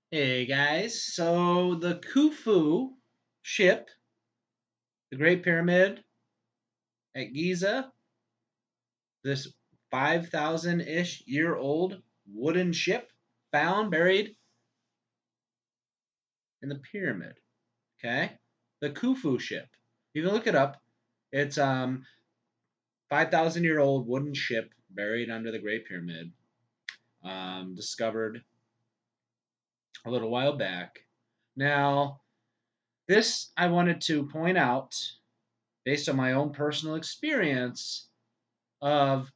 Hey guys, so the Khufu ship, the Great Pyramid at Giza, this 5,000-ish year old wooden ship found buried in the pyramid. Okay? The Khufu ship. You can look it up. It's 5,000-year-old wooden ship buried under the Great Pyramid, discovered a little while back. Now, this I wanted to point out based on my own personal experience of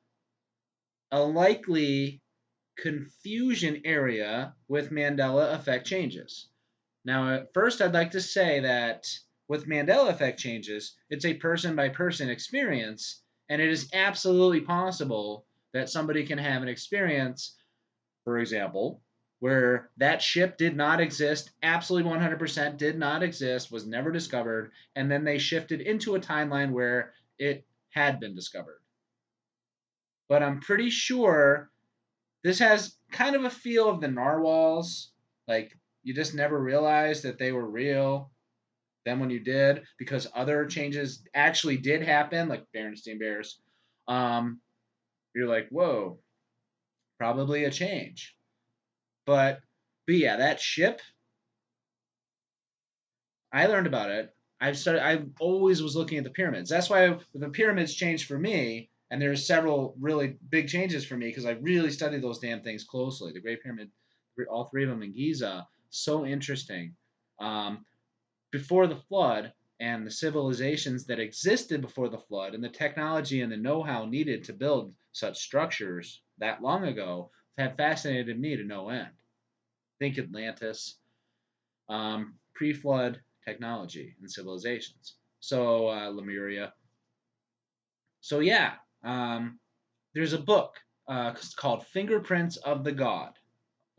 a likely confusion area with Mandela effect changes. Now, at first, I'd like to say that with Mandela effect changes, it's a person by person experience, and it is absolutely possible that somebody can have an experience, for example, where that ship did not exist, absolutely 100% did not exist, was never discovered, and then they shifted into a timeline where it had been discovered. But I'm pretty sure this has kind of a feel of the narwhals. Like, you just never realized that they were real. Then when you did, because other changes actually did happen, like Berenstain Bears, um, you're like, whoa, probably a change. But but yeah, that ship, I learned about it. I always was looking at the pyramids. That's why the pyramids changed for me, and there's several really big changes for me because I really studied those damn things closely. The Great Pyramid, all three of them in Giza, so interesting. Um, Before the flood, and the civilizations that existed before the flood, and the technology and the know-how needed to build such structures that long ago, have fascinated me to no end. Think Atlantis, pre-flood technology and civilizations. So Lemuria. So yeah, there's a book called Fingerprints of the God.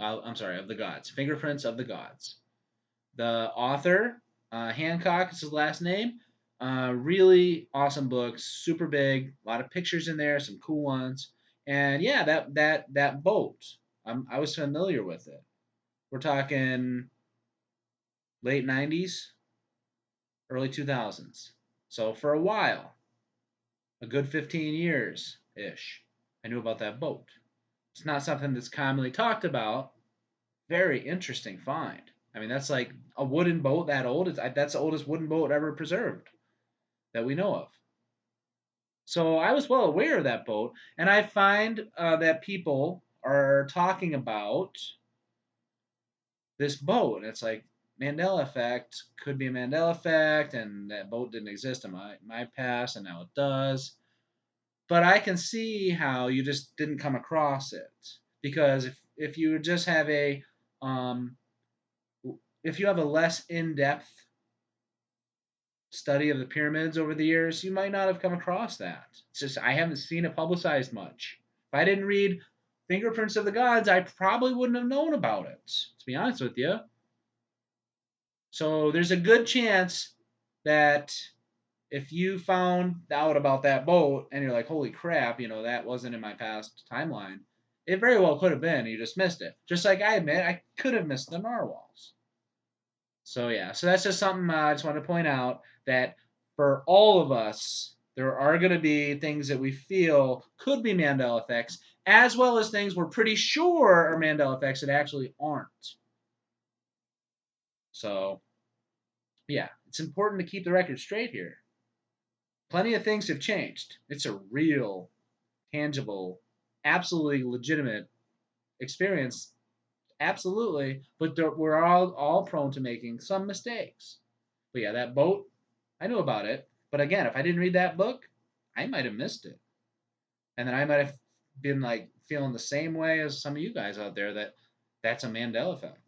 I'm sorry, of the Gods. Fingerprints of the Gods. The author, Hancock is his last name. Really awesome book, super big, a lot of pictures in there, some cool ones, and yeah, that boat, I was familiar with it. We're talking late '90s, early 2000s. So for a while, a good 15 years ish, I knew about that boat. It's not something that's commonly talked about. Very interesting find. I mean, that's like a wooden boat that old. That's the oldest wooden boat ever preserved that we know of. So I was well aware of that boat, and I find that people are talking about this boat. And it's like Mandela effect could be a Mandela effect, and that boat didn't exist in my past, and now it does. But I can see how you just didn't come across it because if you just have a um, if you have a less in depth study of the pyramids over the years, you might not have come across that. It's just I haven't seen it publicized much. If I didn't read Fingerprints of the Gods, I probably wouldn't have known about it, to be honest with you. So there's a good chance that if you found out about that boat and you're like, holy crap, that wasn't in my past timeline, it very well could have been. You just missed it. Just like I admit, I could have missed the narwhals. So yeah, so that's just something I just want to point out that for all of us, there are going to be things that we feel could be Mandela effects, as well as things we're pretty sure are Mandela effects that actually aren't. So yeah, it's important to keep the record straight here. Plenty of things have changed. It's a real, tangible, absolutely legitimate experience, absolutely. But we're all prone to making some mistakes. But yeah, that boat, I knew about it. But again, if I didn't read that book, I might have missed it. And then I might have been like feeling the same way as some of you guys out there that that's a Mandela effect.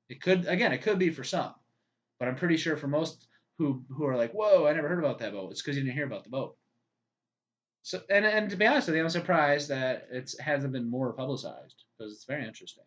It could be for some, but I'm pretty sure for most who are like, whoa, I never heard about that boat. It's because you didn't hear about the boat. So and to be honest with you, I'm surprised that it hasn't been more publicized because it's very interesting.